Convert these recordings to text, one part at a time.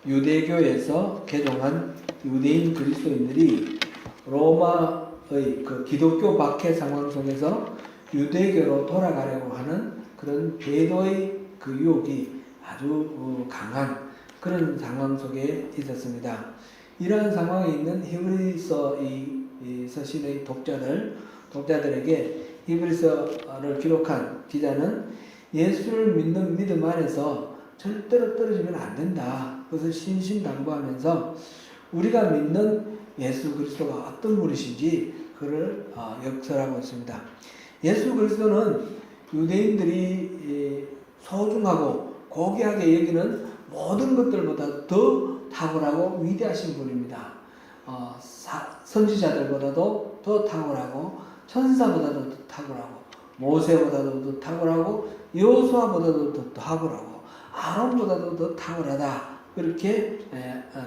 유대교에서 개종한 유대인 그리스도인들이 로마의 그 기독교 박해 상황 속에서 유대교로 돌아가려고 하는 그런 배도의 그 유혹이 아주 강한 그런 상황 속에 있었습니다. 이러한 상황에 있는 히브리서 이 서신의 독자들에게 히브리서를 기록한 기자는 예수를 믿는 믿음 안에서 절대로 떨어지면 안 된다. 그것을 신신당부하면서 우리가 믿는 예수 그리스도가 어떤 분이신지 그를 역설하고 있습니다. 예수 그리스도는 유대인들이 소중하고 고귀하게 여기는 모든 것들보다 더 탁월하고 위대하신 분입니다. 선지자들보다도 더 탁월하고 천사보다도 더 탁월하고 모세보다도 더 탁월하고 여호수아보다도 더 탁월하고 아론보다도 더 탁월하다. 그렇게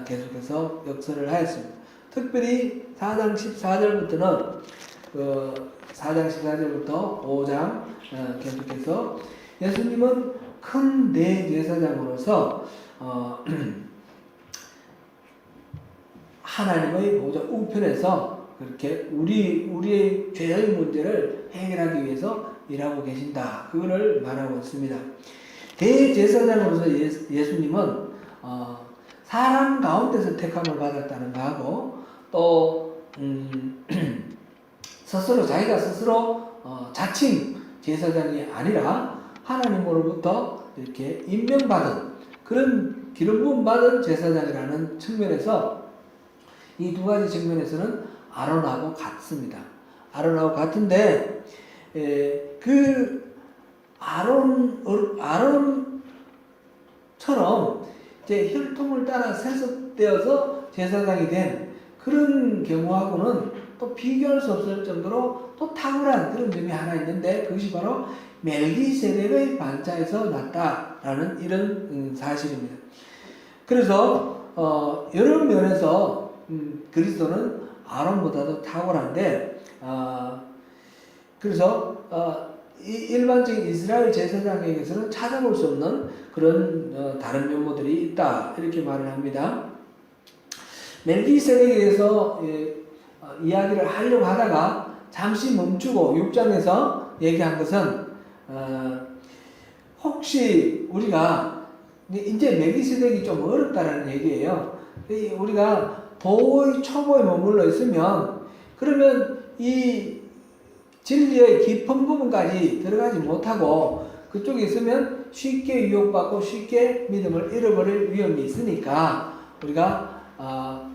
계속해서 역설을 하였습니다. 특별히 4장 14절부터는 4장 14절부터 5장 계속해서 예수님은 큰 대제사장으로서 하나님의 보좌 우편에서 그렇게 우리의 죄의 문제를 해결하기 위해서 일하고 계신다. 그거를 말하고 있습니다. 대제사장으로서 예수님은 사람 가운데서 택함을 받았다는 거하고 또 자기가 스스로 자칭 제사장이 아니라 하나님으로부터 이렇게 임명받은 그런 기름 부음 받은 제사장이라는 측면에서 이 두 가지 측면에서는 아론하고 같습니다. 아론하고 같은데 그 아론처럼 이제 혈통을 따라 세습되어서 제사장이 된 그런 경우하고는 또 비교할 수 없을 정도로 또 탁월한 그런 점이 하나 있는데 그것이 바로 멜기세덱의 반차에서 났다라는 이런 사실입니다. 그래서 여러 면에서 그리스도는 아론보다도 탁월한데 그래서 일반적인 이스라엘 제사장에게서는 찾아볼 수 없는 그런 다른 면모들이 있다 이렇게 말을 합니다. 멜기세덱에 대해서 이야기를 하려고 하다가 잠시 멈추고 6장에서 얘기한 것은 혹시 우리가 이제 멜기세덱이 좀 어렵다라는 얘기예요. 우리가 도의 초보에 머물러 있으면 그러면 이 진리의 깊은 부분까지 들어가지 못하고 그쪽에 있으면 쉽게 유혹받고 쉽게 믿음을 잃어버릴 위험이 있으니까 우리가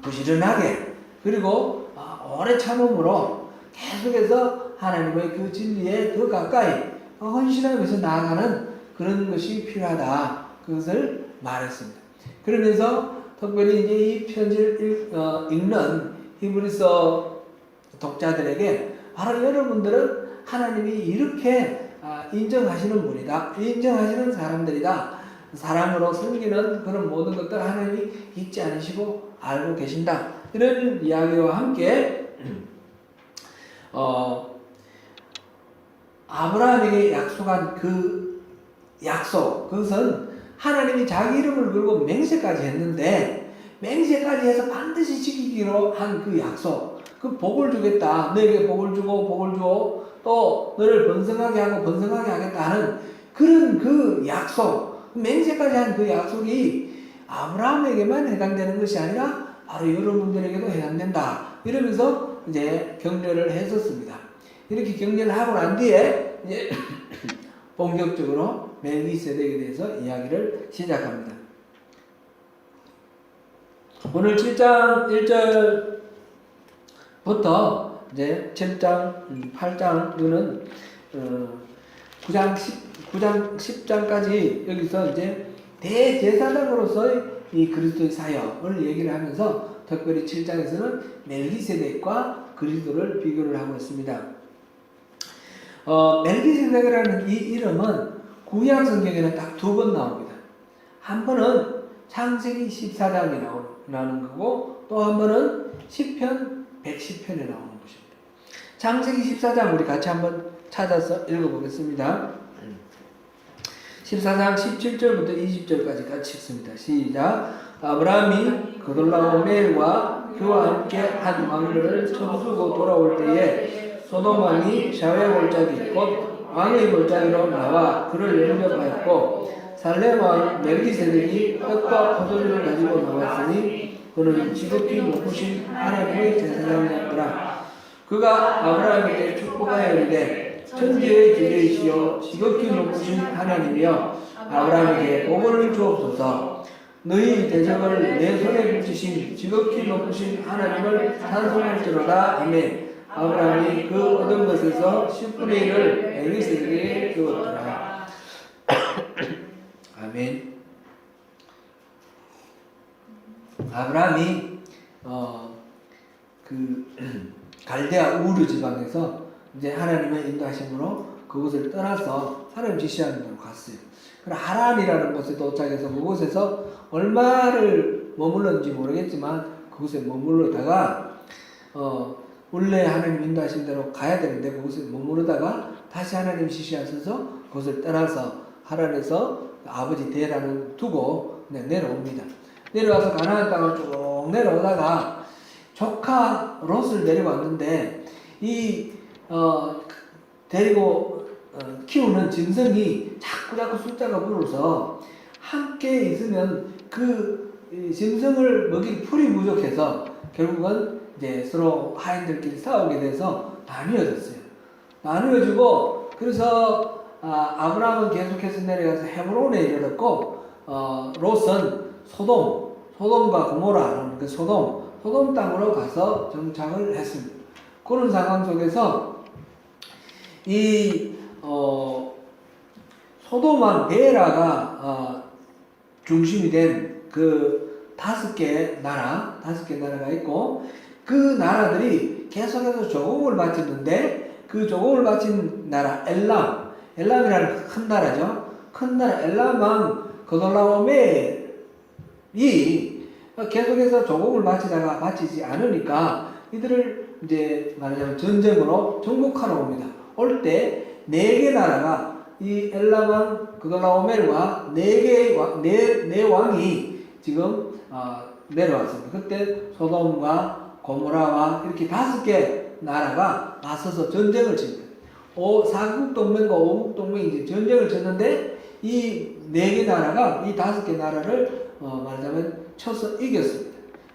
부지런하게 그리고 오래 참음으로 계속해서 하나님의 그 진리에 더 가까이 헌신하면서 나아가는 그런 것이 필요하다. 그것을 말했습니다. 그러면서 특별히 이제 이 편지를 읽는 히브리서 독자들에게 바로 여러분들은 하나님이 이렇게 인정하시는 분이다. 인정하시는 사람들이다. 사랑으로 섬기는 그런 모든 것들 하나님이 잊지 않으시고 알고 계신다. 이런 이야기와 함께 아브라함에게 약속한 그 약속 그것은 하나님이 자기 이름을 걸고 맹세까지 했는데 맹세까지 해서 반드시 지키기로 한 그 약속 그 복을 주겠다. 너에게 복을 주고 또 너를 번성하게 하고 번성하게 하겠다 하는 그런 그 약속 맹세까지 한 그 약속이 아브라함에게만 해당되는 것이 아니라 바로 여러분들에게도 해당된다. 이러면서 이제 격려를 했었습니다. 이렇게 격려를 하고 난 뒤에 이제 본격적으로 멜기세덱에 대해서 이야기를 시작합니다. 오늘 7장 1절부터 이제 7장, 8장, 이거는 9장, 10장까지 여기서 이제 대제사장으로서의 이 그리스도의 사역을 얘기를 하면서 특별히 7장에서는 멜기세덱과 그리스도를 비교를 하고 있습니다. 멜기세덱이라는 이 이름은 구약 성경에는 딱 두 번 나옵니다. 한 번은 창세기 14장에 나오는 거고 또 한 번은 시편 110편에 나오는 것입니다. 창세기 14장 우리 같이 한번 찾아서 읽어보겠습니다. 14장 17절부터 20절까지 같이 읽습니다. 시작. 아브라함이 그돌라오멜과 그와 함께 한 왕들을 쳐부수고 돌아올 때에 소돔 왕이 샤웨 골짜기 곧 왕의 골짜기로 나와 그를 영접하였고 살렘 왕 멜기세덱이 떡과 포도주를 가지고 나왔으니 그는 지극히 높으신 하나님의 제사장이었더라. 그가 아브라함에게 축복하였는데 천지의 주제이시여 지극히 높으신 하나님이여 아브라함에게 복을 주옵소서. 너희 대적을 내 손에 붙이신 지극히 높으신 하나님을 찬송할지로다. 아멘. 아브라함이 그 얻은 것에서 10분의 1을 멜기세덱에게 주었더라. 아멘. 아브라함이 그 갈대아 우르 지방에서 이제 하나님의 인도하심으로 그곳을 떠나서 하나님 지시하는 데로 갔어요. 그리고 하란이라는 곳에 도착해서 그곳에서 얼마를 머물렀는지 모르겠지만 그곳에 머물러다가 원래 하나님 인도하신 대로 가야 되는데 그곳에 머무르다가 다시 하나님 지시하셔서 그곳을 떠나서 하란에서 아버지 데란을 두고 그냥 내려옵니다. 내려와서 가나안 땅을 쭉 내려오다가 조카 롯을 데리고 왔는데 이 데리고 키우는 짐승이 자꾸 숫자가 불어서 함께 있으면 그 짐승을 먹일 풀이 부족해서 결국은 이제 서로 하인들끼리 싸우게 돼서 나뉘어졌어요. 나뉘어지고 그래서 아브라함은 계속해서 내려가서 헤브론에 이르렀고 롯은 소돔과 고모라 그 소돔 땅으로 가서 정착을 했습니다. 그런 상황 속에서 이 소돔왕 베라가 중심이 된 그 5개 나라가 있고 그 나라들이 계속해서 조공을 바쳤는데 그 조공을 바친 나라 엘람이라는 큰 나라죠. 큰 나라 엘람왕 그돌라오멜이 계속해서 조공을 바치다가 바치지 않으니까 이들을 이제 말하자면 전쟁으로 정복하러 옵니다. 올 때 4개 나라가 이 엘람왕 그돌라오멜과 4 왕이 지금 내려왔습니다. 그때 소돔과 고모라와 이렇게 5개 나라가 맞서서 전쟁을 칩니다. 4국 동맹과 5국 동맹이 이제 전쟁을 쳤는데 이 4개 나라가 이 5개 나라를 말하자면 쳐서 이겼습니다.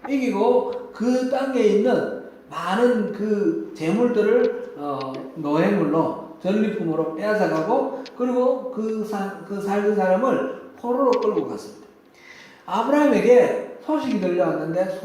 이기고 그 땅에 있는 많은 그 재물들을 노예물로 전리품으로 빼앗아가고 그리고 그 살던 사람을 포로로 끌고 갔습니다. 아브라함에게 소식이 들려왔는데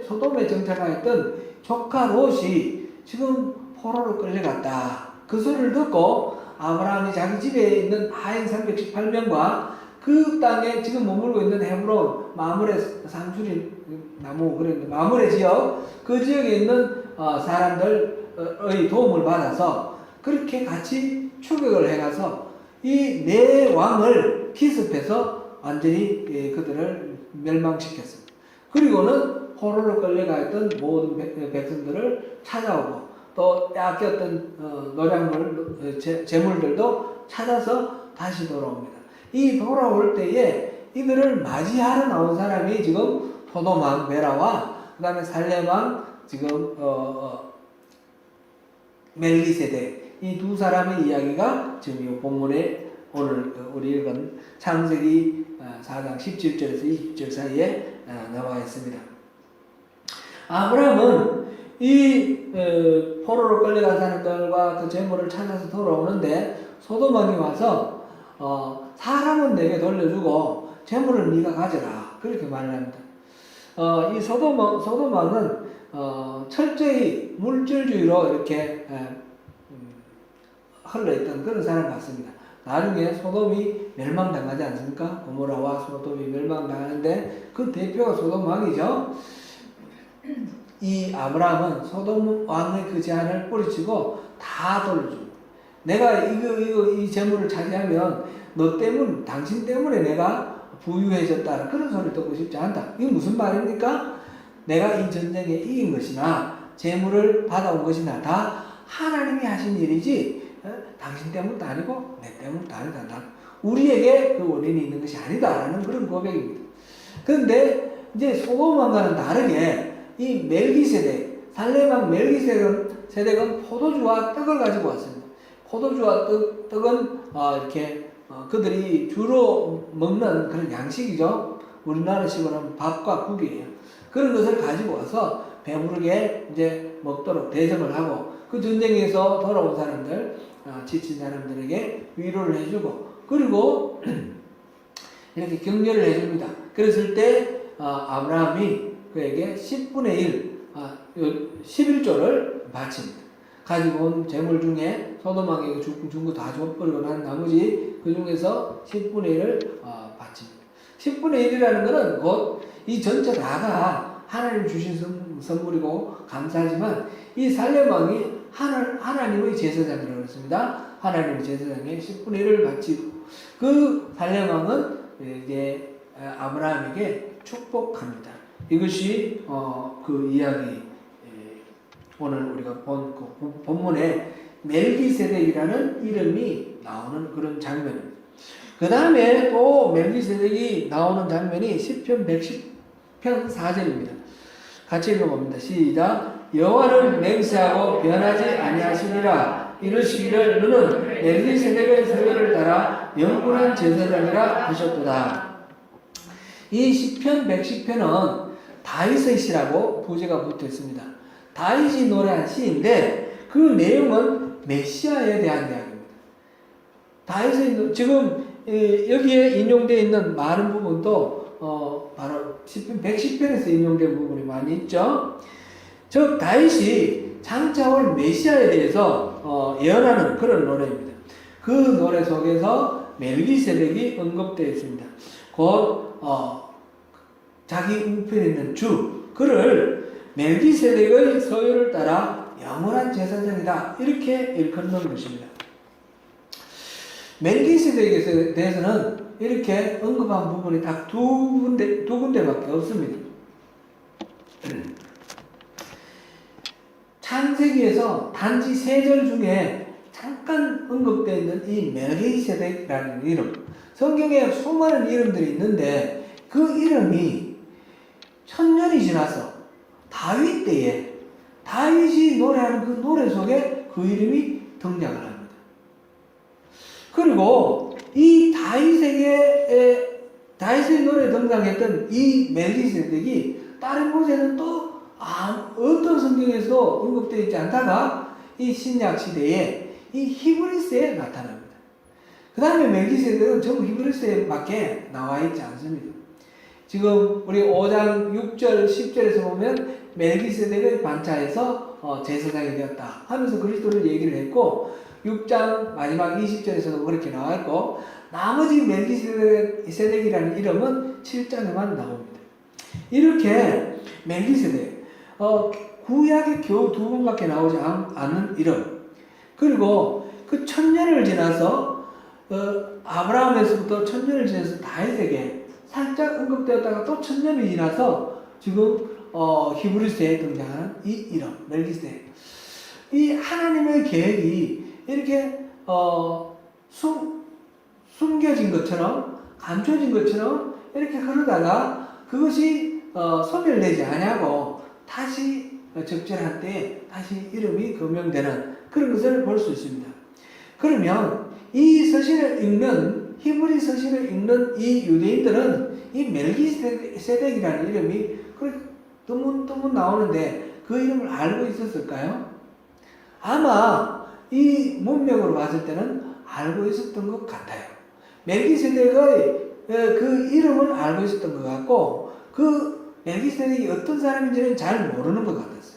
소돔에 정착하였던 조카 롯이 지금 포로로 끌려갔다. 그 소리를 듣고 아브라함이 자기 집에 있는 하인 318명과 그 땅에 지금 머물고 있는 헤브론 마므레 상수리 나무 그런데 마므레 지역 그 지역에 있는 사람들의 도움을 받아서 그렇게 같이 추격을 해가서 이 4왕을 기습해서 완전히 그들을 멸망시켰습니다. 그리고는 포로로 끌려가 있던 모든 백성들을 찾아오고 또 빼앗겼던 노량물 재물들도 찾아서 다시 돌아옵니다. 이 돌아올 때에 이들을 맞이하러 나온 사람이 지금 소돔왕 베라와 그 다음에 살렘왕 지금 멜기세덱 이 2 사람의 이야기가 지금 이 본문에 오늘 우리 읽은 창세기 4장 17절에서 20절 사이에 나와 있습니다. 아브라함은 이 포로로 끌려간 사람들과 그 재물을 찾아서 돌아오는데 소돔왕이 와서 사람은 내게 돌려주고 재물을 네가 가져라 그렇게 말을 합니다. 이 소돔왕은 철저히 물질주의로 이렇게 흘러있던 그런 사람 같습니다. 나중에 소돔이 멸망당하지 않습니까? 고모라와 소돔이 멸망당하는데 그 대표가 소돔 왕이죠. 이 아브라함은 소돔 왕의 그 제안을 뿌리치고 다 돌려줍니다. 내가 이 재물을 차지하면 당신 때문에 내가 부유해졌다. 그런 소리 듣고 싶지 않다. 이게 무슨 말입니까? 내가 이 전쟁에 이긴 것이나 재물을 받아온 것이나 다 하나님이 하신 일이지 당신 때문도 아니고 내 때문도 아니다. 우리에게 그 원인이 있는 것이 아니다라는 그런 고백입니다. 그런데 이제 소돔왕과는 다르게 이 멜기세덱, 살렘왕 멜기세덱은 포도주와 떡을 가지고 왔습니다. 포도주와 떡은 이렇게 그들이 주로 먹는 그런 양식이죠. 우리나라식으로는 밥과 국이에요. 그런 것을 가지고 와서 배부르게 이제 먹도록 대접을 하고 그 전쟁에서 돌아온 사람들, 지친 사람들에게 위로를 해주고 그리고 이렇게 격려를 해줍니다. 그랬을 때 아브라함이 그에게 10분의 1, 11조를 바칩니다. 가지고 온 재물 중에 소돔왕에게 준 거 다 줘버리고 난 나머지 그 중에서 10분의 1을 바칩니다. 10분의 1이라는 것은 곧 이 전체 다가 하나님 주신 선물이고 감사하지만 이 살렘왕이 하나님의 제사장이라고 했습니다. 하나님의 제사장에 10분의 1을 바치고 그 살렘왕은 이제 아브라함에게 축복합니다. 이것이 그 이야기 오늘 우리가 본 그 본문에 멜기세덱이라는 이름이 나오는 그런 장면입니다. 그 다음에 또 멜기세덱이 나오는 장면이 시편 110편 4절입니다. 같이 읽어봅니다. 시작. 여호와는 맹세하고 변하지 아니하시니라. 이르시기를 너는 멜기세덱의 서열을 따라 영원한 제사장이라 하셨도다. 이 시편 110편은 다윗의 시라고 부제가 붙어 있습니다. 다윗이 노래한 시인데 그 내용은 메시아에 대한 이야기입니다. 다윗의 지금 여기에 인용되어 있는 많은 부분도 바로 시편 110편에서 인용된 부분이 많이 있죠. 즉 다윗이 장차 올 메시아에 대해서 예언하는 그런 노래입니다. 그 노래 속에서 멜기세덱이 언급되어 있습니다. 곧 자기 우편에 있는 주 그를 멜기세덱의 서열을 따라 영원한 제사장이다 이렇게 일컫는 것입니다. 멜기세덱에 대해서는 이렇게 언급한 부분이 딱 두 군데밖에 없습니다. 창세기에서 단지 3절 중에 잠깐 언급되어 있는 이 멜기세덱이라는 이름, 성경에 수많은 이름들이 있는데 그 이름이 1000년이 지나서 다윗 때에 다윗이 노래하는 그 노래 속에 그 이름이 등장을 합니다. 그리고 이 다윗의 노래에 등장했던 이 멜기세덱이 다른 곳에는 또 어떤 성경에서도 언급되어 있지 않다가 이 신약 시대에 이 히브리서에 나타납니다. 그 다음에 멜기세덱은 전부 히브리서에밖에 나와 있지 않습니다. 지금 우리 5장 6절 10절에서 보면 멜기세덱의 반차에서 제사장이 되었다 하면서 그리스도를 얘기를 했고 6장 마지막 20절에서도 그렇게 나와 있고 나머지 멜기세덱이라는 이름은 7장에만 나옵니다. 이렇게 멜기세덱 구약에 겨우 2번밖에 나오지 않는 이름 그리고 그 1000년을 지나서 아브라함에서부터 1000년을 지나서 다윗에게 살짝 언급되었다가 또 1000년이 지나서 지금 히브리서에 등장하는 이 이름 멜기세덱 이 하나님의 계획이 이렇게 숨겨진 것처럼 감춰진 것처럼 이렇게 흐르다가 그것이 소멸되지 아니하고 다시 적절한 때에 다시 이름이 거명되는 그런 것을 볼 수 있습니다. 그러면 이 서신을 읽는 히브리 서신을 읽는 이 유대인들은 이 멜기세덱이라는 이름이 그렇게 뜨문뜨문 나오는데 그 이름을 알고 있었을까요? 아마 이 문맥으로 봤을 때는 알고 있었던 것 같아요. 멜기세덱의 그 이름은 알고 있었던 것 같고 그 멜기세덱이 어떤 사람인지는 잘 모르는 것 같았어요.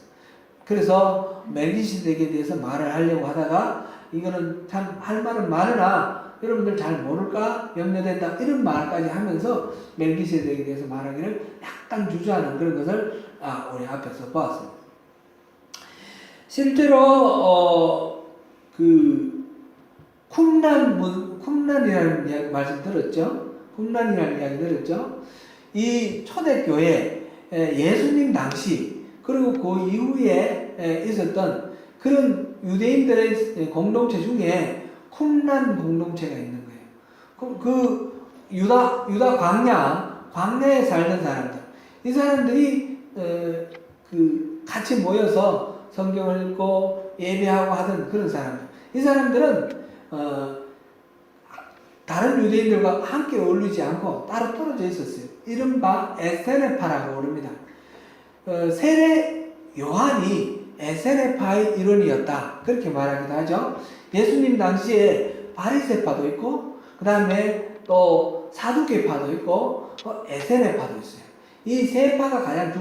그래서 멜기세덱에 대해서 말을 하려고 하다가 이거는 참 할 말은 많으나 여러분들 잘 모를까 염려된다 이런 말까지 하면서 멜기세덱에 대해서 말하기를 약간 주저하는 그런 것을 우리 앞에서 보았습니다. 실제로 그 쿰란이라는 이야기 말씀 들었죠? 쿰란이라는 이야기 들었죠? 이 초대교회 예수님 당시 그리고 그 이후에 있었던 그런 유대인들의 공동체 중에 쿰란 공동체가 있는 거예요. 그 유다 광야에 살던 사람들 이 사람들이 그 같이 모여서 성경을 읽고 예배하고 하던 그런 사람들. 이 사람들은 다른 유대인들과 함께 어울리지 않고 따로 떨어져 있었어요. 이른바 에세네파라고 부릅니다. 세례 요한이 에세네파의 일원이었다. 그렇게 말하기도 하죠. 예수님 당시에 바리새파도 있고 그 다음에 또 사두개파도 있고 에세네파도 있어요. 이 세 파가 가장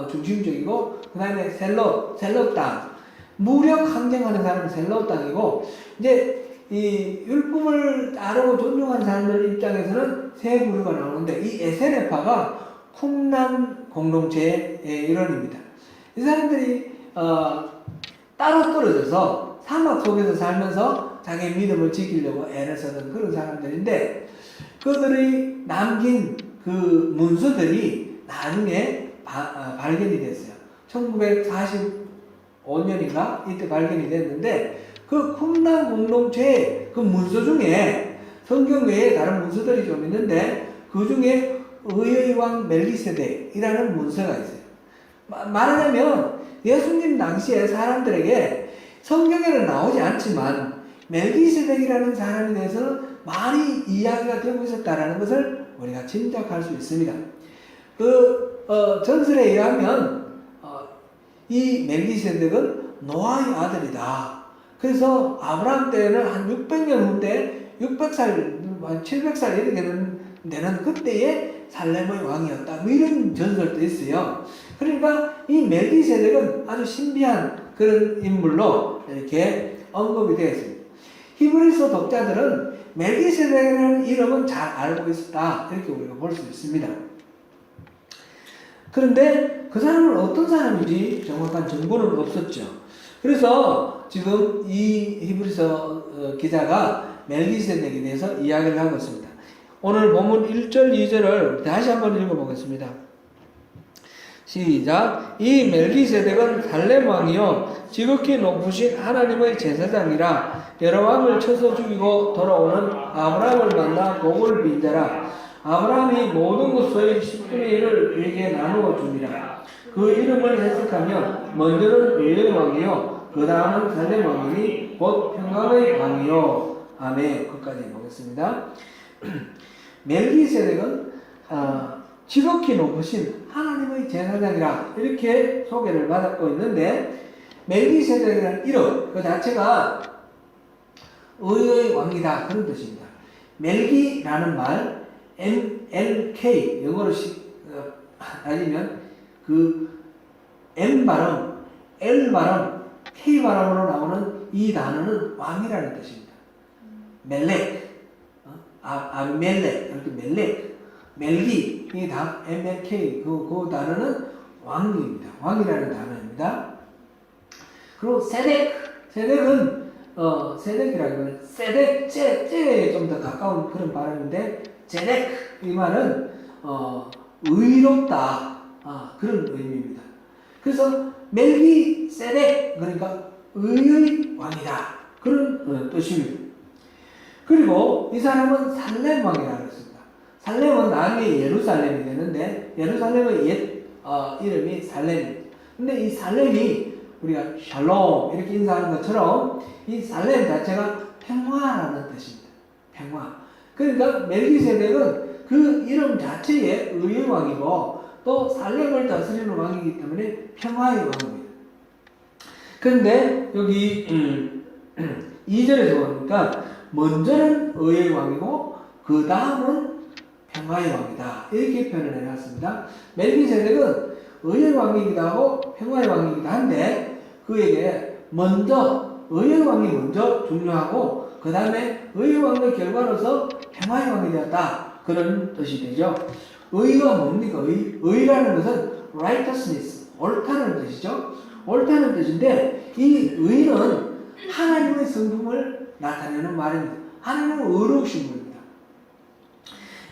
중심적이고 그 다음에 셀롯당 무력 항쟁하는 사람은 셀롯당이고 이제 이 율법을 따르고 존중하는 사람들 입장에서는 세 부류가 나오는데 이 에세네파가 쿰란 공동체의 일원입니다. 이 사람들이 따로 떨어져서 사막 속에서 살면서 자기 믿음을 지키려고 애를 쓰는 그런 사람들인데 그들이 남긴 그 문서들이 나중에 발견이 됐어요. 1945년인가 이때 발견이 됐는데 그 쿰란 공동체의 그 문서 중에 성경 외에 다른 문서들이 좀 있는데 그 중에 의의 왕 멜기세덱이라는 문서가 있어요. 말하자면 예수님 당시에 사람들에게 성경에는 나오지 않지만 멜기세덱이라는 사람에 대해서는 많이 이야기가 되고 있었다라는 것을 우리가 짐작할 수 있습니다. 그 전설에 의하면 이 멜기세덱은 노아의 아들이다. 그래서 아브라함 때는 한 600년 후인데 600살, 한 700살 이렇게 되는 그때의 살렘의 왕이었다. 뭐 이런 전설도 있어요. 그러니까 이 멜기세덱은 아주 신비한 그런 인물로 이렇게 언급이 되어 있습니다. 히브리서 독자들은 멜기세덱이라는 이름은 잘 알고 있었다. 이렇게 우리가 볼 수 있습니다. 그런데 그 사람은 어떤 사람인지 정확한 정보는 없었죠. 그래서 지금 이 히브리서 기자가 멜기세덱에 대해서 이야기를 하고 있습니다. 오늘 본문 1절, 2절을 다시 한번 읽어보겠습니다. 시작. 이 멜기세덱은 살렘 왕이요 지극히 높으신 하나님의 제사장이라 여러 왕을 쳐서 죽이고 돌아오는 아브라함을 만나 복을 빈 자라. 아브라함이 모든 것의 10분의 1을 그에게 나누어 줍니다. 그 이름을 해석하면 먼저는 의의 왕이요 그 다음은 살렘 왕이니 곧 평강의 왕이요. 아멘. 끝까지 보겠습니다. 멜기세덱은 지극히 높으신 하나님의 제사장이라 이렇게 소개를 받고 있는데 멜기세덱이라는 이름 그 자체가 의의 왕이다 그런 뜻입니다. 멜기라는 말 MLK 영어로 따지면 그 M 발음, L 발음, K 발음으로 나오는 이 단어는 왕이라는 뜻입니다. 멜렉, 멜렉 이렇게 멜기 이 MLK 그 단어는 왕입니다. 왕이라는 단어입니다. 그리고 세덱은 세덱이라고 하면 째에 좀 더 가까운 그런 발음인데 제덱 이 말은 의롭다 그런 의미입니다. 그래서 멜기세덱 그러니까 의의 왕이다 그런 뜻입니다. 그리고 이 사람은 살렘 왕이라고 했습니다. 살렘은 나중에 예루살렘이 되는데 예루살렘의 옛 이름이 살렘입니다. 근데 이 살렘이 우리가 샬롬 이렇게 인사하는 것처럼 이 살렘 자체가 평화라는 뜻입니다. 평화. 그러니까 멜기세덱은 그 이름 자체의 의의 왕이고 또 살렘을 다스리는 왕이기 때문에 평화의 왕입니다. 그런데 여기 2절에서 보니까 먼저는 의의 왕이고 그 다음은 평화의 왕이다. 이렇게 표현을 해놨습니다. 멜기세덱은 의의 왕이기도 하고 평화의 왕이기도 한데 그에게 먼저 의의 왕이 먼저 중요하고 그 다음에 의의 왕의 결과로서 평화의 왕이 되었다. 그런 뜻이 되죠. 의가 뭡니까? 의라는 것은 righteousness, 옳다는 뜻이죠. 옳다는 뜻인데 이 의는 하나님의 성품을 나타내는 말입니다. 하나님은 의로우신 분입니다.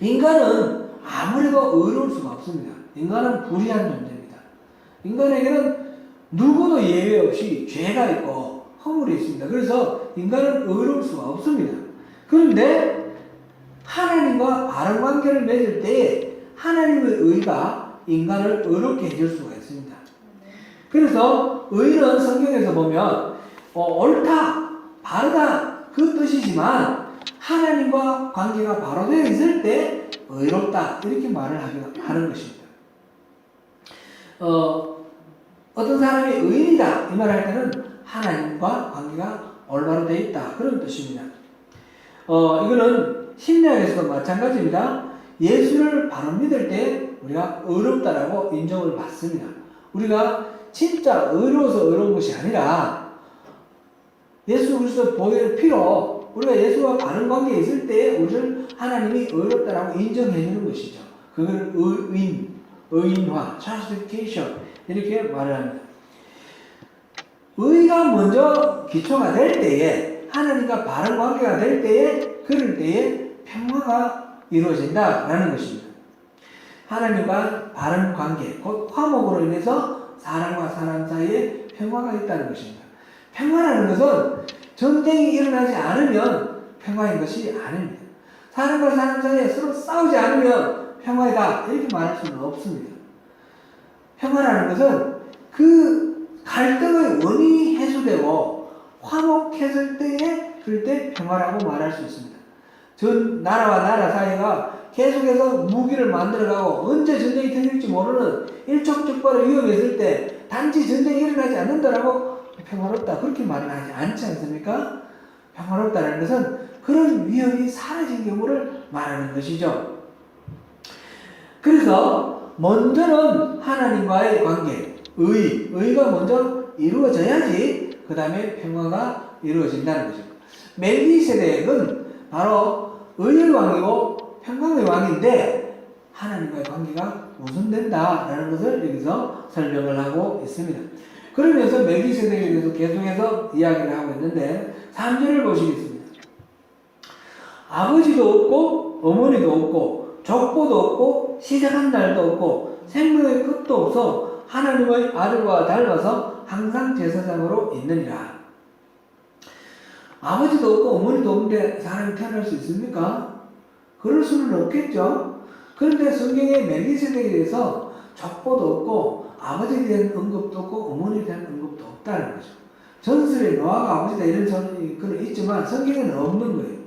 인간은 아무래도 의로울 수가 없습니다. 인간은 불의한 존재입니다. 인간에게는 누구도 예외 없이 죄가 있고 허물이 있습니다. 그래서 인간은 의로울 수가 없습니다. 그런데 하나님과 바른 관계를 맺을 때 하나님의 의가 인간을 의롭게 해줄 수가 있습니다. 그래서 의는 성경에서 보면 옳다, 바르다 그 뜻이지만 하나님과 관계가 바로 되어 있을 때 의롭다 이렇게 말을 하는 것입니다. 어떤 사람이 의인이다 이 말할 때는 하나님과 관계가 올바로 되어 있다 그런 뜻입니다. 이거는 신약에서도 마찬가지입니다. 예수를 바로 믿을 때 우리가 의롭다라고 인정을 받습니다. 우리가 진짜 의로워서 의로운 것이 아니라 예수 그리스도 보혈 피로 우리가 예수와 바른 관계에 있을 때 우리를 하나님이 의롭다라고 인정해 주는 것이죠. 그걸 의인화, justification 이렇게 말을 합니다. 의가 먼저 기초가 될 때에 하나님과 바른 관계가 될 때에 그럴 때에 평화가 이루어진다라는 것입니다. 하나님과 바른 관계, 곧 화목으로 인해서 사람과 사람 사이에 평화가 있다는 것입니다. 평화라는 것은 전쟁이 일어나지 않으면 평화인 것이 아닙니다. 사람과 사람 사이에 서로 싸우지 않으면 평화이다 이렇게 말할 수는 없습니다. 평화라는 것은 그 갈등의 원인이 해소되고 화목했을 때에 그때 평화라고 말할 수 있습니다. 전 나라와 나라 사이가 계속해서 무기를 만들어가고 언제 전쟁이 터질지 모르는 일촉즉발의 위험이 있을 때 단지 전쟁이 일어나지 않는다라고 평화롭다 그렇게 말을 하지 않지 않습니까? 평화롭다는 것은 그런 위험이 사라진 경우를 말하는 것이죠. 그래서 먼저는 하나님과의 관계, 의가 먼저 이루어져야지 그 다음에 평화가 이루어진다는 거죠. 멜기세덱은 바로 의의 왕이고 평강의 왕인데 하나님과의 관계가 우선된다라는 것을 여기서 설명을 하고 있습니다. 그러면서 멜기세덱에 대해서 계속해서 이야기를 하고 있는데 3절을 보시겠습니다. 아버지도 없고 어머니도 없고 족보도 없고 시작한 날도 없고 생명의 끝도 없어 하나님의 아들과 닮아서 항상 제사장으로 있느니라. 아버지도 없고 어머니도 없는데 사람이 태어날 수 있습니까? 그럴 수는 없겠죠. 그런데 성경에 멜기세덱에 대해서 족보도 없고 아버지에 대한 언급도 없고 어머니에 대한 언급도 없다는 거죠. 전설에 노아가 아버지다 이런 소리는 있지만 성경에는 없는 거예요.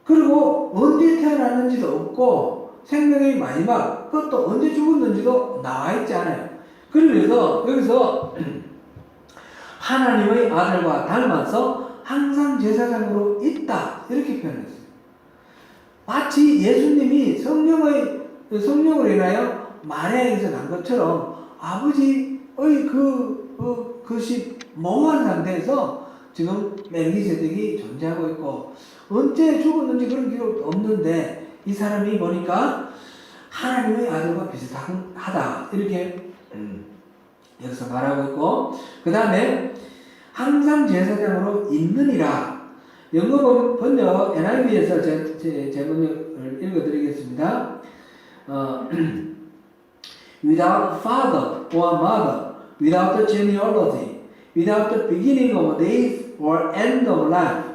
그리고 언제 태어났는지도 없고 생명의 마지막 그것도 언제 죽었는지도 나와 있지 않아요. 그래서 여기서 하나님의 아들과 닮아서 항상 제사장으로 있다 이렇게 표현했어요. 마치 예수님이 성령으로 인하여 마리아에서 난 것처럼 아버지의 그것이 멍한 상태에서 지금 멜기세덱이 존재하고 있고 언제 죽었는지 그런 기록도 없는데 이 사람이 보니까 하나님의 아들과 비슷하다 이렇게 여기서 말하고 있고 그 다음에 항상 제사장으로 있느니라. 영어 번역 NIV에서 제 번역을 읽어드리겠습니다. Without father or mother, without the genealogy, without the beginning of days or end of life,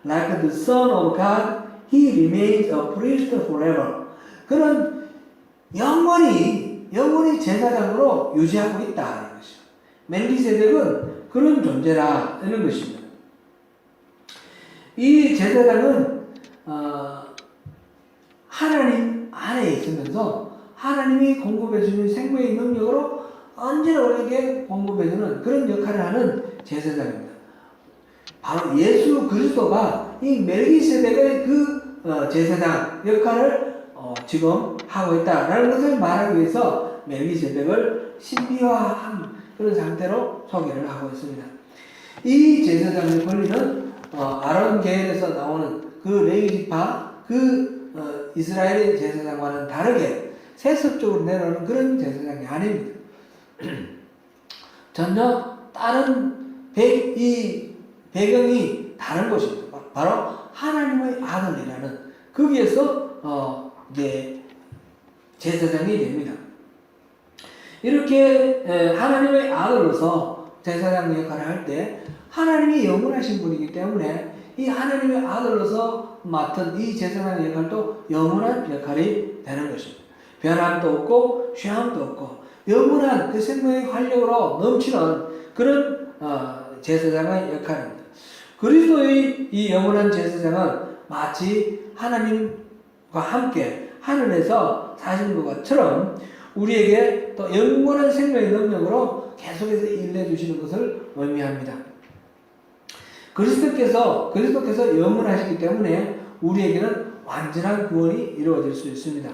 like the Son of God, he remains a priest forever. 그는 영원히 제사장으로 유지하고 있다는 것이죠. 멜기세덱은 그런 존재라 이런 것입니다. 이 제사장은 하나님 안에 있으면서 하나님이 공급해주는 생명의 능력으로 언제나 우리에게 공급해주는 그런 역할을 하는 제사장입니다. 바로 예수 그리스도가 이 멜기세덱의 그 제사장 역할을 지금 하고 있다라는 것을 말하기 위해서 멜기세덱을 신비화한 그런 상태로 소개를 하고 있습니다. 이 제사장의 권리는 아론 계열에서 나오는 그 레위지파 이스라엘의 제사장과는 다르게 세습적으로 내려오는 그런 제사장이 아닙니다. 전혀 다른 이 배경이 다른 것입니다. 바로 하나님의 아들이라는 거기에서 이제 제사장이 됩니다. 이렇게 하나님의 아들로서 제사장 역할을 할 때 하나님이 영원하신 분이기 때문에 이 하나님의 아들로서 맡은 이 제사장 역할도 영원한 역할이 되는 것입니다. 변함도 없고 쇠함도 없고 영원한 그 생명의 활력으로 넘치는 그런 제사장의 역할입니다. 그리스도의 이 영원한 제사장은 마치 하나님과 함께 하늘에서 사시는 것처럼 우리에게 또 영원한 생명의 능력으로 계속해서 일해주시는 것을 의미합니다. 그리스도께서 영원하시기 때문에 우리에게는 완전한 구원이 이루어질 수 있습니다.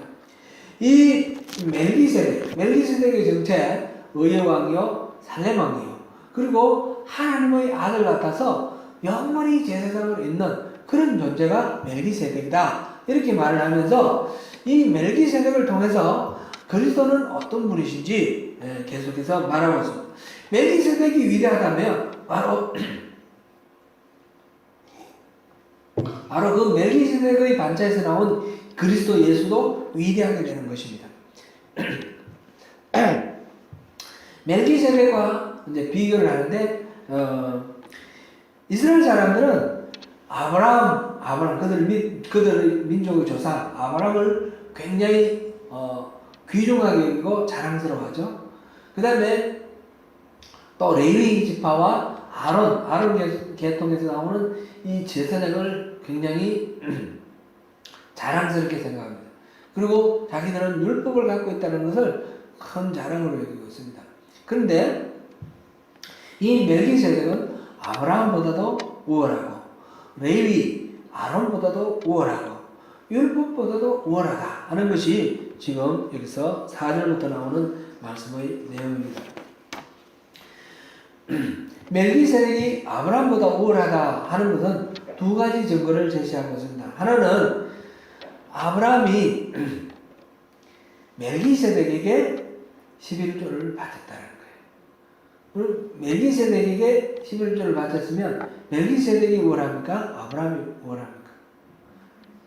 이 멜기세덱의 정체, 의의 왕이요 살렘 왕이요 그리고 하나님의 아들 같아서 영원히 제사장으로 있는 그런 존재가 멜기세덱이다 이렇게 말을 하면서 이 멜기세덱을 통해서 그리스도는 어떤 분이신지 계속해서 말하고 있습니다. 멜기세덱이 위대하다면 바로 그 멜기세덱의 반차에서 나온 그리스도 예수도 위대하게 되는 것입니다. 멜기세덱과 이제 비교를 하는데 이스라엘 사람들은 아브라함 그들의 민족의 조상 아브라함을 굉장히 귀중하게 여기고 자랑스러워하죠. 그 다음에 또 레위 지파와 아론 계통에서 나오는 이 제사장을 굉장히 자랑스럽게 생각합니다. 그리고 자기들은 율법을 갖고 있다는 것을 큰 자랑으로 여기고 있습니다. 그런데 이 멜기세덱은 아브라함보다도 우월하고 레위 아론보다도 우월하고 율법보다도 우월하다 하는 것이 지금 여기서 4절부터 나오는 말씀의 내용입니다. 멜기세덱이 아브라함보다 우월하다 하는 것은 두 가지 증거를 제시하고 있습니다. 하나는 아브라함이 멜기세덱에게 11조를 바쳤다는 거예요. 멜기세덱에게 11조를 바쳤으면 멜기세덱이 우월합니까? 아브라함이 우월합니까?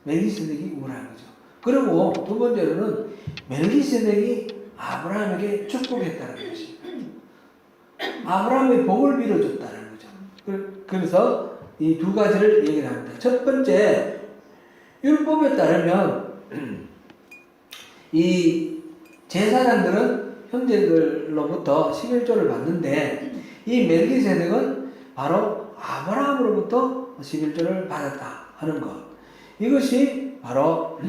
멜기세덱이 우월한 거죠. 그리고 두 번째로는 멜기세덱이 아브라함에게 축복했다는 것입니다. 아브라함의 복을 빌어줬다는 거죠. 그래서 이 두 가지를 얘기를 합니다. 첫 번째, 율법에 따르면 이 제사장들은 형제들로부터 11조를 받는데 이 멜기세덱은 바로 아브라함으로부터 11조를 받았다 하는 것. 이것이 바로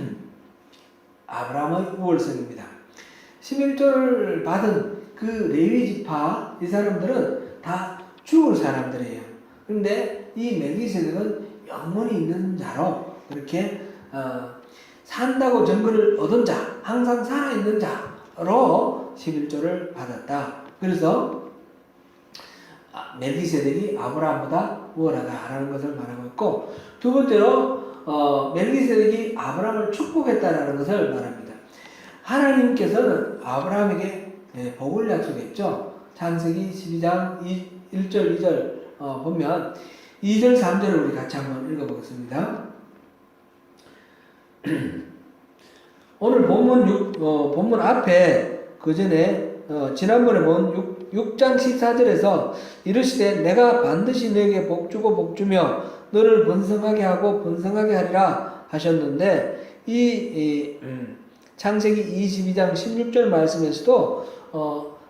아브라함의 우월성입니다. 11조를 받은 그 레위 지파 이 사람들은 다 죽을 사람들이에요. 그런데 이 멜기세덱은 영원히 있는 자로 그렇게 산다고 증거를 얻은 자, 항상 살아있는 자로 11조를 받았다. 그래서 멜기세덱이 아브라함보다 우월하다라는 것을 말하고 있고, 두 번째로 멜기세덱이 아브라함을 축복했다라는 것을 말합니다. 하나님께서는 아브라함에게 복을 약속했죠. 창세기 12장 1절 2절 보면 2절 3절을 우리 같이 한번 읽어보겠습니다. 오늘 본문 앞에 그 전에 지난번에 본 6장 14절에서 이르시되 내가 반드시 너에게 복주고 복주며 너를 번성하게 하고 번성하게 하리라 하셨는데 이 창세기 22장 16절 말씀에서도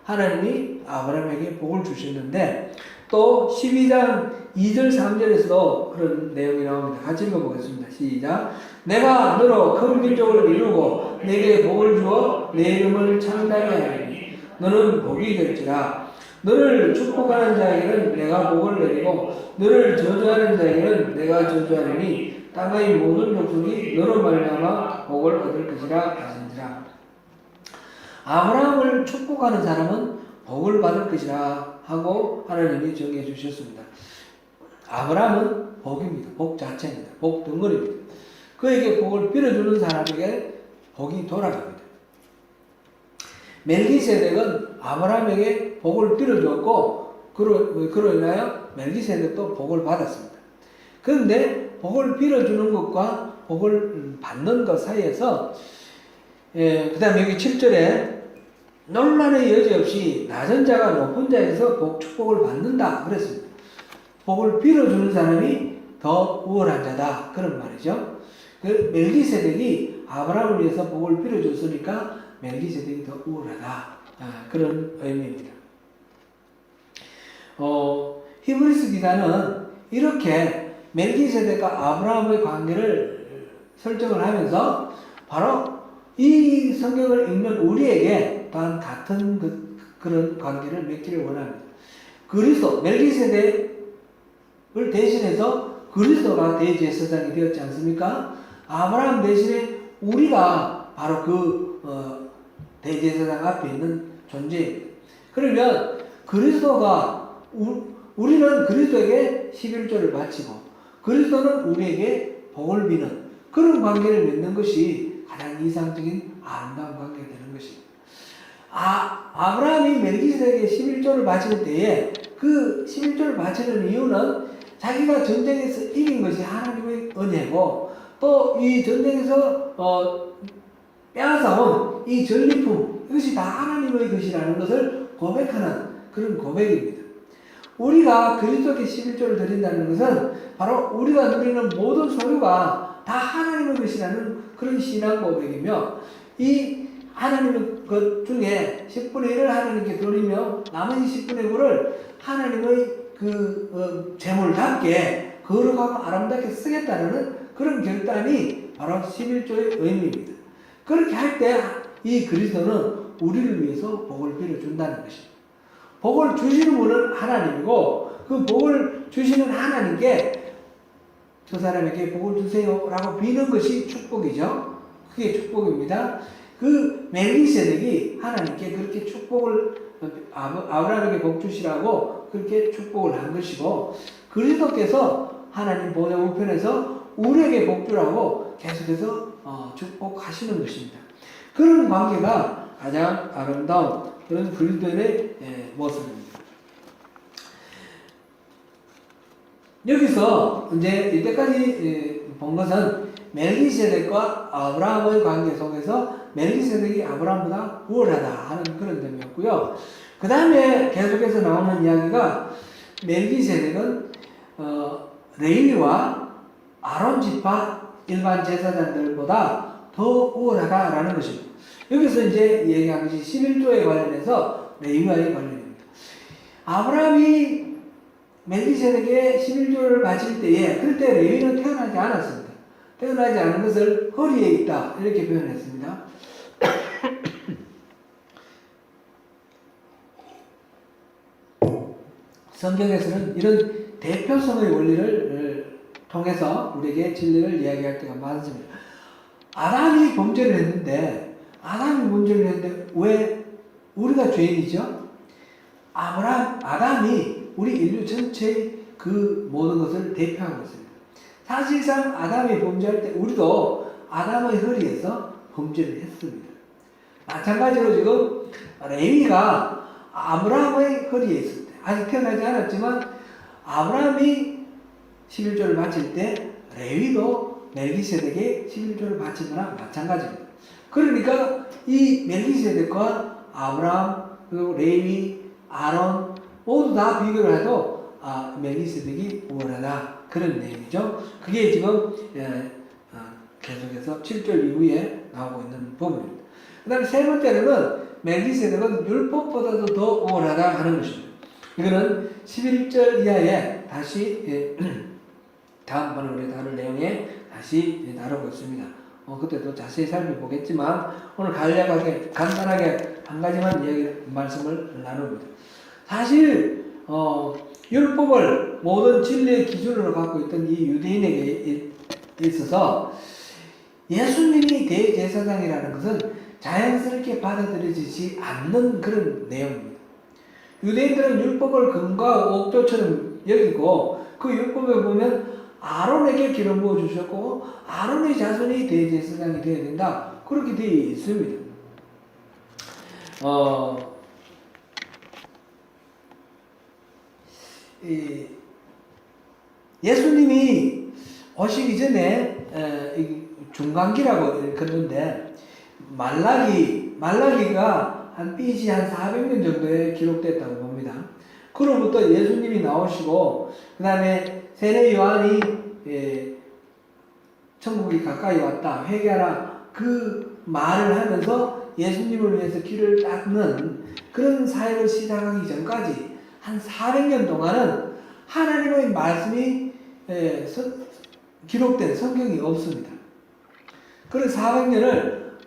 하나님이 아브라함에게 복을 주셨는데 또 12장 2절 3절에서도 그런 내용이 나옵니다. 같이 읽어보겠습니다. 시작. 내가 너로 큰 민족을 이루고 내게 복을 주어 내 이름을 창대하게 하리니 너는 복이 될지라. 너를 축복하는 자에게는 내가 복을 내리고 너를 저주하는 자에게는 내가 저주하리니 땅의 모든 족속이 너로 말미암아 복을 얻을 것이라 하신지라. 아브라함을 축복하는 사람은 복을 받을 것이라 하고 하나님이 정해 주셨습니다. 아브라함은 복입니다. 복 자체입니다. 복 덩어리입니다. 그에게 복을 빌어주는 사람에게 복이 돌아갑니다. 멜기세덱은 아브라함에게 복을 빌어주었고 그로 인하여 멜기세덱도 복을 받았습니다. 그런데 복을 빌어주는 것과 복을 받는 것 사이에서 그 다음에 여기 7절에 논란의 여지 없이 낮은 자가 높은 자에서 축복을 받는다 그랬습니다. 복을 빌어주는 사람이 더 우월한 자다 그런 말이죠. 그 멜기세덱이 아브라함을 위해서 복을 빌어줬으니까 멜기세덱이 더 우월하다. 그런 의미입니다. 히브리스 기자는 이렇게 멜기세덱과 아브라함의 관계를 설정을 하면서 바로 이 성경을 읽는 우리에게 또한 같은 그런 관계를 맺기를 원합니다. 그리스도, 멜기세덱을 대신해서 그리스도가 대제사장이 되었지 않습니까? 아브라함 대신에 우리가 바로 그 대제사장 앞에 있는 존재입니다. 그러면 그리스도가 우리는 그리스도에게 11조를 바치고 그리스도는 우리에게 복을 비는 그런 관계를 맺는 것이 가장 이상적인 아름다운 관계가 되는 것입니다. 아브라함이 멜기세덱에게 11조를 바치는 때에 그 11조를 바치는 이유는 자기가 전쟁에서 이긴 것이 하나님의 은혜고 또 이 전쟁에서 빼앗아온 이 전리품 이것이 다 하나님의 것이라는 것을 고백하는 그런 고백입니다. 우리가 그리스도께 11조를 드린다는 것은 바로 우리가 누리는 모든 소유가 다 하나님의 것이라는 그런 신앙 고백이며 이 하나님의 것 중에 10분의 1을 하나님께 드리며 나머지 10분의 9를 하나님의 재물답게 거룩하고 아름답게 쓰겠다는 그런 결단이 바로 11조의 의미입니다. 그렇게 할 때 이 그리스도는 우리를 위해서 복을 빌어준다는 것입니다. 복을 주시는 분은 하나님이고 그 복을 주시는 하나님께 저 사람에게 복을 주세요 라고 비는 것이 축복이죠. 그게 축복입니다. 그 멜기세덱이 하나님께 그렇게 축복을 아브라함에게 복 주시라고 그렇게 축복을 한 것이고 그리스도께서 하나님 보좌 우편에서 우리에게 복 주라고 계속해서 축복하시는 것입니다. 그런 관계가 가장 아름다운 그런 그리스도인의 모습입니다. 여기서 이제 이때까지 본 것은 멜기세덱과 아브라함의 관계 속에서 멜기세덱이 아브라함보다 우월하다 하는 그런 점이었고요. 그 다음에 계속해서 나오는 이야기가 멜기세덱은 레위와 아론 지파 일반 제사장들보다 더 우월하다라는 것입니다. 여기서 이제 얘기한 것이 11조에 관련해서 레위와의 관련입니다. 아브라함이 멜기세덱에게 11조를 바칠 때에 그때 레위는 태어나지 않았습니다. 태어나지 않은 것을 허리에 있다 이렇게 표현했습니다. 성경에서는 이런 대표성의 원리를 통해서 우리에게 진리를 이야기할 때가 많습니다. 아담이 범죄를 했는데 왜 우리가 죄인이죠? 아담이 우리 인류 전체의 그 모든 것을 대표하고 있습니다. 사실상 아담이 범죄할 때 우리도 아담의 허리에서 범죄를 했습니다. 마찬가지로 지금 레위가 아브라함의 허리에 있을 때 아직 태어나지 않았지만 아브라함이 11조를 바칠 때 레위도 멜기세덱에 11조를 바친 거나 마찬가지입니다. 그러니까 이 멜기세덱과 아브라함 그리고 레위, 아론 모두 다 비교를 해도 멜기세덱이 우월하다 그런 내용이죠. 그게 지금 계속해서 7절 이후에 나오고 있는 부분입니다. 그 다음에 세 번째로는 멜기세덱은 율법보다도 더 우월하다 하는 것입니다. 이거는 11절 이하에 다시 다음번에 우리 다룰 내용에 다시 다루고 있습니다. 그때도 자세히 살펴보겠지만 오늘 간단하게 한 가지만 말씀을 나눕니다. 사실 율법을 모든 진리의 기준으로 갖고 있던 이 유대인에게 있어서 예수님이 대제사장이라는 것은 자연스럽게 받아들여지지 않는 그런 내용입니다. 유대인들은 율법을 금과 옥조처럼 여기고 그 율법에 보면 아론에게 기름 부어 주셨고 아론의 자손이 대제사장이 되어야 된다 그렇게 되어 있습니다. 예수님이 오시기 전에 중간기라고 그러는데 말라기가 한 BC 한 400년 정도에 기록됐다고 봅니다. 그로부터 예수님이 나오시고 그 다음에 세례 요한이 천국이 가까이 왔다 회개하라 그 말을 하면서 예수님을 위해서 길을 닦는 그런 사역을 시작하기 전까지 한 400년 동안은 하나님의 말씀이 기록된 성경이 없습니다. 그런 400년을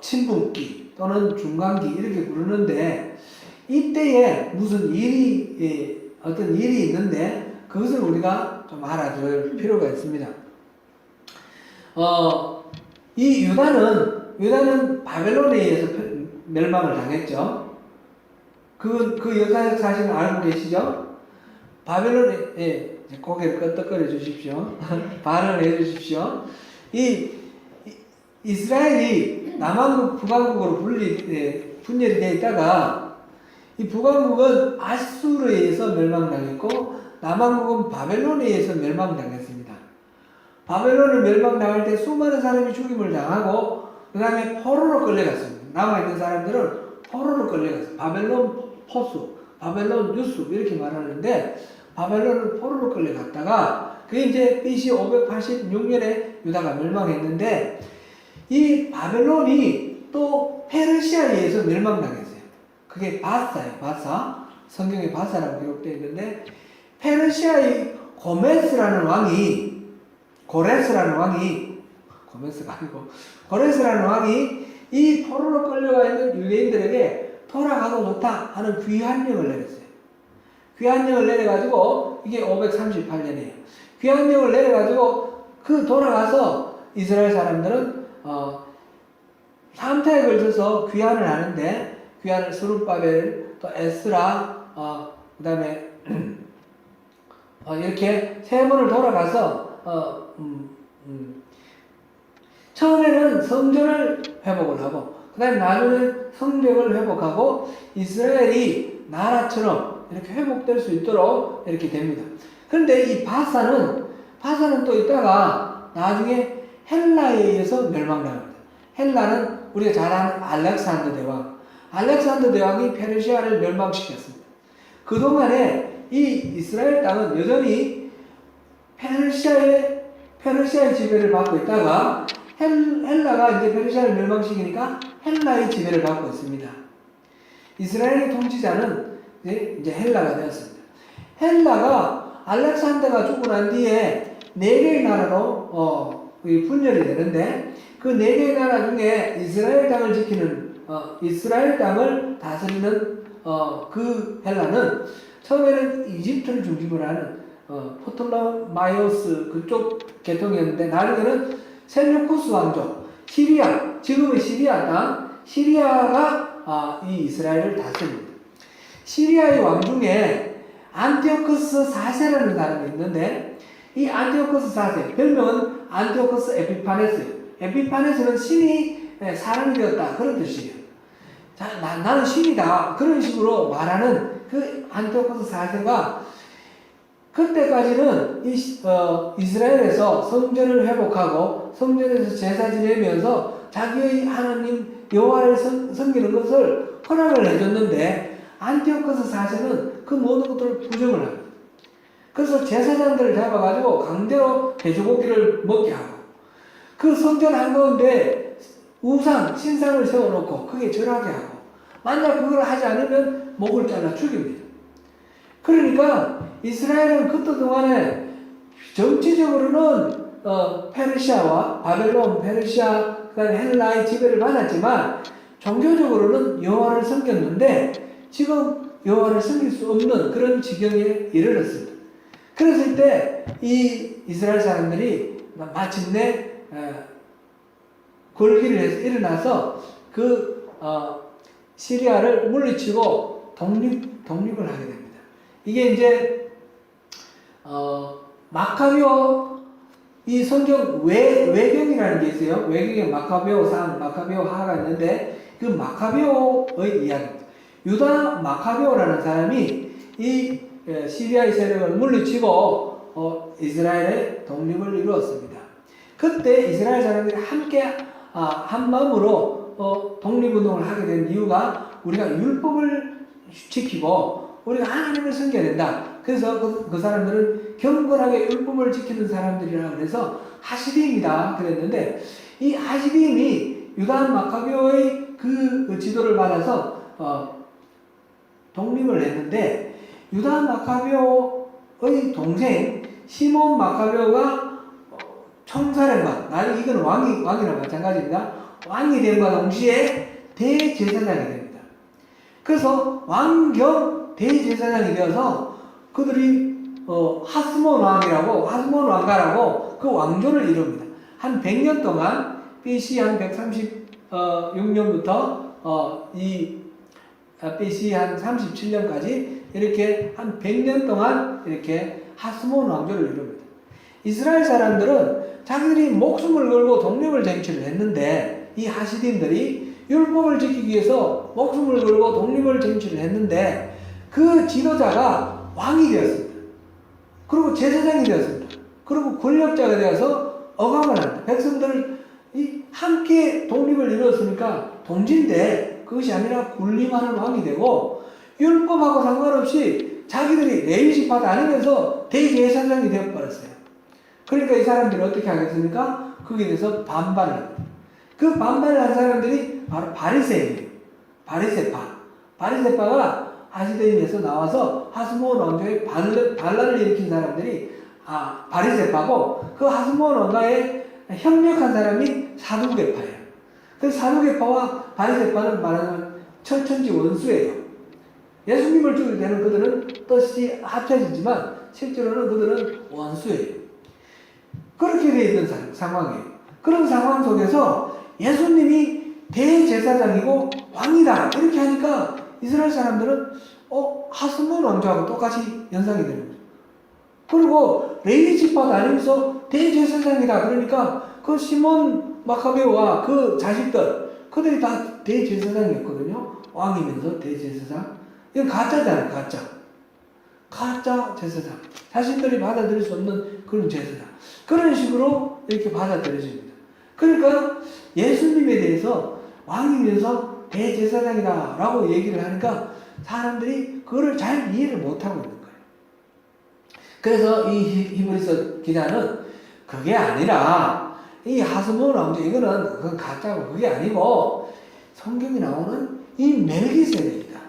침묵기 또는 중간기 이렇게 부르는데, 이때에 무슨 어떤 일이 있는데 그것을 우리가 좀 알아둘 필요가 있습니다. 이 유다는 바벨론에 의해서 멸망을 당했죠. 그 역사적 사실을 알고 계시죠? 바벨론에, 고개를 끄덕거려 주십시오. 발언을 해 주십시오. 이스라엘이 남왕국, 북왕국으로 분열이 되어 있다가, 이 북왕국은 아수르에 의해서 멸망당했고, 남왕국은 바벨론에 의해서 멸망당했습니다. 바벨론을 멸망당할 때 수많은 사람이 죽임을 당하고, 그 다음에 포로로 끌려갔습니다. 남아있는 사람들은 포로로 끌려갔어요. 바벨론 포수, 바벨론 유수, 이렇게 말하는데, 바벨론을 포로로 끌려갔다가, 그게 이제 BC 586년에 유다가 멸망했는데, 이 바벨론이 또 페르시아에 의해서 멸망당했어요. 그게 바사예요. 바사. 성경에 바사라고 기록되어 있는데, 페르시아의 고레스라는 왕이 이 포로로 끌려가 있는 유대인들에게 돌아가도 좋다 하는 귀환령을 내렸어요. 귀환령을 내려가지고, 이게 538년이에요. 귀환령을 내려가지고 돌아가서 이스라엘 사람들은 3태에 걸쳐서 귀환을 하는데, 귀환을 스룹바벨, 또 에스라, 그 다음에 이렇게 세 번을 돌아가서 처음에는 성전을 회복을 하고, 그 다음에 나중에 성벽을 회복하고 이스라엘이 나라처럼 이렇게 회복될 수 있도록 이렇게 됩니다. 그런데 이 바사는 또 있다가 나중에 헬라에 의해서 멸망당합니다. 헬라는 우리가 잘 아는 알렉산더 대왕이 페르시아를 멸망시켰습니다. 그동안에 이 이스라엘 땅은 여전히 페르시아의 지배를 받고 있다가 헬라가 이제 페르시아를 멸망시키니까 헬라의 지배를 받고 있습니다. 이스라엘의 통치자는 이제 헬라가 되었습니다. 헬라가 알렉산더가 죽고 난 뒤에 4개의 나라로 분열이 되는데, 그 4개의 나라 중에 이스라엘 땅을 다스리는 그 헬라는 처음에는 이집트를 중심으로 하는 포톨로마이오스 그쪽 계통이었는데, 나중에는 셀루쿠스 왕족, 지금의 시리아 땅, 시리아가 이 이스라엘을 다스립니다. 시리아의 왕 중에 안티오쿠스 4세라는 사람이 있는데, 이 안티오쿠스 4세, 별명은 안티오쿠스 에피파네스예요. 에피파네스는 신이 사람이 되었다, 그런 뜻이에요. 자, 나는 신이다, 그런 식으로 말하는 그 안티오쿠스 4세가 그때까지는 이스라엘에서 성전을 회복하고 성전에서 제사 지내면서 자기의 하나님 여호와를 섬기는 것을 허락을 해줬는데, 안티오쿠스 4세는 그 모든 것들을 부정을 합니다. 그래서 제사장들을 잡아가지고 강제로 돼지고기를 먹게 하고, 그 성전 한가운데 신상을 세워놓고 그게 절하게 하고, 만약 그걸 하지 않으면 목을 잘라 죽입니다. 그러니까 이스라엘은 그때 동안에 정치적으로는 페르시아와 바벨론, 페르시아, 그다음에 헬라의 지배를 받았지만 종교적으로는 여호와를 섬겼는데, 지금 여호와를 섬길 수 없는 그런 지경에 이르렀습니다. 그랬을 때 이 이스라엘 사람들이 마침내 걸기를 해서 일어나서 시리아를 물리치고 독립을 하게 됩니다. 이게 이제 마카비오, 이 성경 외경이라는 게 있어요. 외경에 마카비오상, 마카비오하가 있는데, 그 마카비오의 이야기입니다. 유다 마카비오라는 사람이 이 시리아의 세력을 물리치고 이스라엘의 독립을 이루었습니다. 그때 이스라엘 사람들이 함께 한 마음으로 독립운동을 하게 된 이유가, 우리가 율법을 지키고 우리가 하나님을 섬겨야 된다. 그래서 그 사람들은 경건하게 율법을 지키는 사람들이라 그래서 하시딤이다 그랬는데, 이 하시딤이 유다 마카비오의 그 지도를 받아서 독립을 했는데 유다 마카베오의 동생 시몬 마카베오가 총사령관, 이건 왕이나 마찬가지입니다. 왕이 됨과 동시에 대제사장이 됩니다. 그래서 왕경 대제사장이 되어서 그들이 하스몬 왕가라고 그 왕조를 이룹니다. 한 100년 동안 BC 한 136년부터 BC 한 37년까지 이렇게 한 100년 동안 이렇게 하스몬 왕조를 이룹니다. 이스라엘 사람들은 자기들이 목숨을 걸고 독립을 쟁취를 했는데 이 하시딘들이 율법을 지키기 위해서 목숨을 걸고 독립을 쟁취를 했는데 그 지도자가 왕이 되었습니다. 그리고 제사장이 되었습니다. 그리고 권력자가 되어서 억압을 합니다. 백성들이 함께 독립을 이루었으니까 동지인데 그것이 아니라 군림하는 왕이 되고 율법하고 상관없이 자기들이 레위지파 다니면서 대제사장이 되어버렸어요. 그러니까 이 사람들이 어떻게 하겠습니까? 거기에 대해서 반발을 합니다. 그 반발을 한 사람들이 바로 바리새인이에요. 바리새파가 하시드임에서 나와서 하스몬 왕조의 반란을 일으킨 사람들이 바리새파고 그 하스몬 왕가에 협력한 사람이 사두개파예요. 그 사두개파와 바리새파는 말하자면 철천지 원수예요. 예수님을 죽이게 되는 그들은 뜻이 합쳐지지만 실제로는 그들은 원수예요. 그렇게 되어 있는 상황이에요. 그런 상황 속에서 예수님이 대제사장이고 왕이다 이렇게 하니까 이스라엘 사람들은 하스몬 왕조하고 똑같이 연상이 되는 거죠. 그리고 레위 지파 다니면서 대제사장이다 그러니까 그 시몬 마카베오와 그 자식들 그들이 다 대제사장이었거든요. 왕이면서 대제사장. 이건 가짜잖아요. 가짜 제사장. 자신들이 받아들일 수 없는 그런 제사장. 그런 식으로 이렇게 받아들여집니다. 그러니까 예수님에 대해서 왕이면서 대제사장이다 라고 얘기를 하니까 사람들이 그거를 잘 이해를 못하고 있는 거예요. 그래서 이 히브리서 기자는 그게 아니라 이 하스몬 왕조 그건 가짜고 그게 아니고 성경에 나오는 이 멜기세덱이다.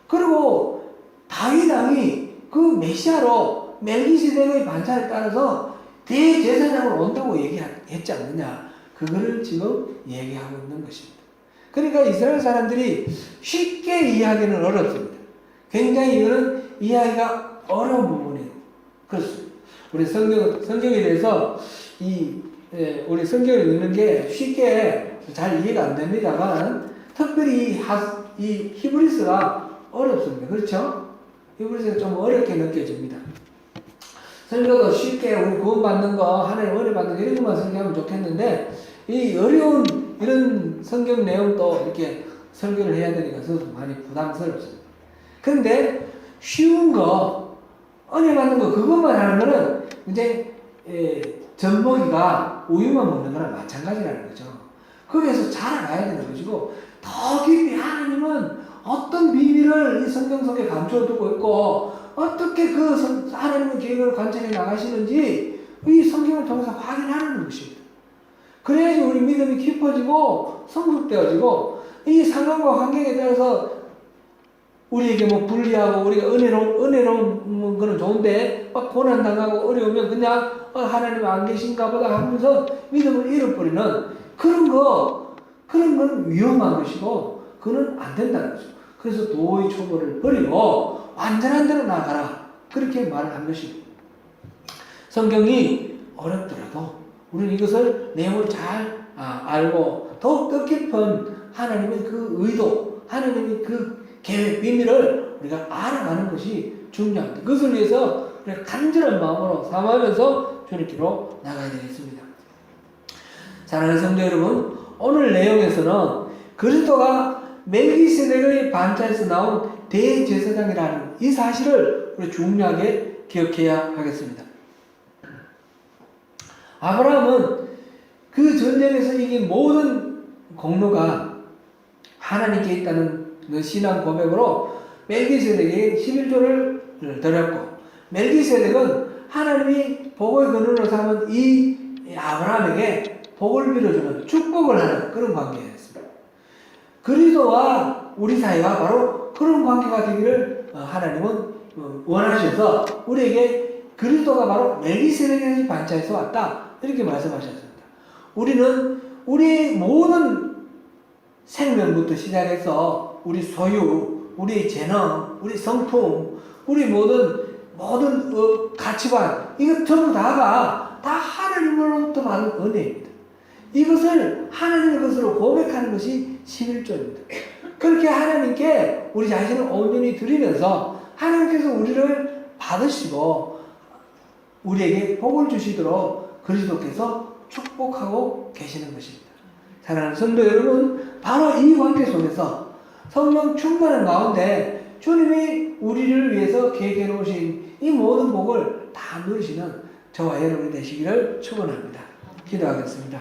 그리고 다윗 왕이 그 메시아로 멜기세덱의 반차에 따라서 대제사장으로 온다고 얘기했지 않느냐. 그거를 지금 얘기하고 있는 것입니다. 그러니까 이스라엘 사람들이 쉽게 이해하기는 어렵습니다. 굉장히 이거는 이해하기가 어려운 부분이에요. 그렇습니다. 우리 성경에 대해서 우리 성경을 읽는 게 쉽게 잘 이해가 안 됩니다만 특별히 이 히브리서가 어렵습니다. 그렇죠? 히브리서가 좀 어렵게 느껴집니다. 설교도 쉽게 우리 구원받는 거, 하나님 은혜 받는 거 이런 것만 설교하면 좋겠는데 이 어려운 이런 성경 내용도 이렇게 설교를 해야 되니까 많이 부담스럽습니다. 그런데 쉬운 거, 은혜 받는 거 그것만 하는 거는 이제 젖먹이가 우유만 먹는 거랑 마찬가지라는 거죠. 거기에서 자라가야 되는 것이고 더 깊이 하나님은 어떤 비밀을 이 성경 속에 감춰두고 있고 어떻게 그 하나님의 계획을 관찰해 나가시는지 이 성경을 통해서 확인하는 것입니다. 그래야지 우리 믿음이 깊어지고 성숙되어지고 이 상황과 환경에 따라서 우리에게 불리하고 우리가 은혜로운 거는 좋은데 막 고난당하고 어려우면 그냥 하나님 안 계신가 보다 하면서 믿음을 잃어버리는 그런 건 위험한 것이고 그건 안 된다는 거죠. 그래서 도의 초보를 버리고 완전한 대로 나가라. 그렇게 말을 한 것입니다. 성경이 어렵더라도 우리는 이것을 내용을 잘 알고 더욱 뜻깊은 하나님의 그 의도, 하나님의 그 계획, 비밀을 우리가 알아가는 것이 중요합니다. 그것을 위해서 우리가 간절한 마음으로 삼하면서 주님께로 나가야 되겠습니다. 사랑하는 성도 여러분, 오늘 내용에서는 그리스도가 멜기세덱의 반차에서 나온 대제사장이라는 이 사실을 우리 중요하게 기억해야 하겠습니다. 아브라함은 그 전쟁에서 이긴 모든 공로가 하나님께 있다는 신앙 고백으로 멜기세덱에게 11조를 드렸고 멜기세덱은 하나님이 복의 근원으로 삼은 이 아브라함에게 복을 빌어주는 축복을 하는 그런 관계였습니다. 그리스도와 우리 사이가 바로 그런 관계가 되기를 하나님은 원하셔서 우리에게 그리스도가 바로 멜기세덱의 반차에서 왔다 이렇게 말씀하셨습니다. 우리는 우리의 모든 생명부터 시작해서 우리 소유, 우리의 재능, 우리 성품, 우리 모든 가치관 이것 전부 다가 다 하나님으로부터 받은 은혜입니다. 이것을 하나님의 것으로 고백하는 것이 11조입니다. 그렇게 하나님께 우리 자신을 온전히 드리면서 하나님께서 우리를 받으시고 우리에게 복을 주시도록 그리스도께서 축복하고 계시는 것입니다. 사랑하는 성도 여러분, 바로 이 관계 속에서 성령 충만한 가운데 주님이 우리를 위해서 계획해 놓으신 이 모든 복을 다 누리시는 저와 여러분이 되시기를 축원합니다. 기도하겠습니다.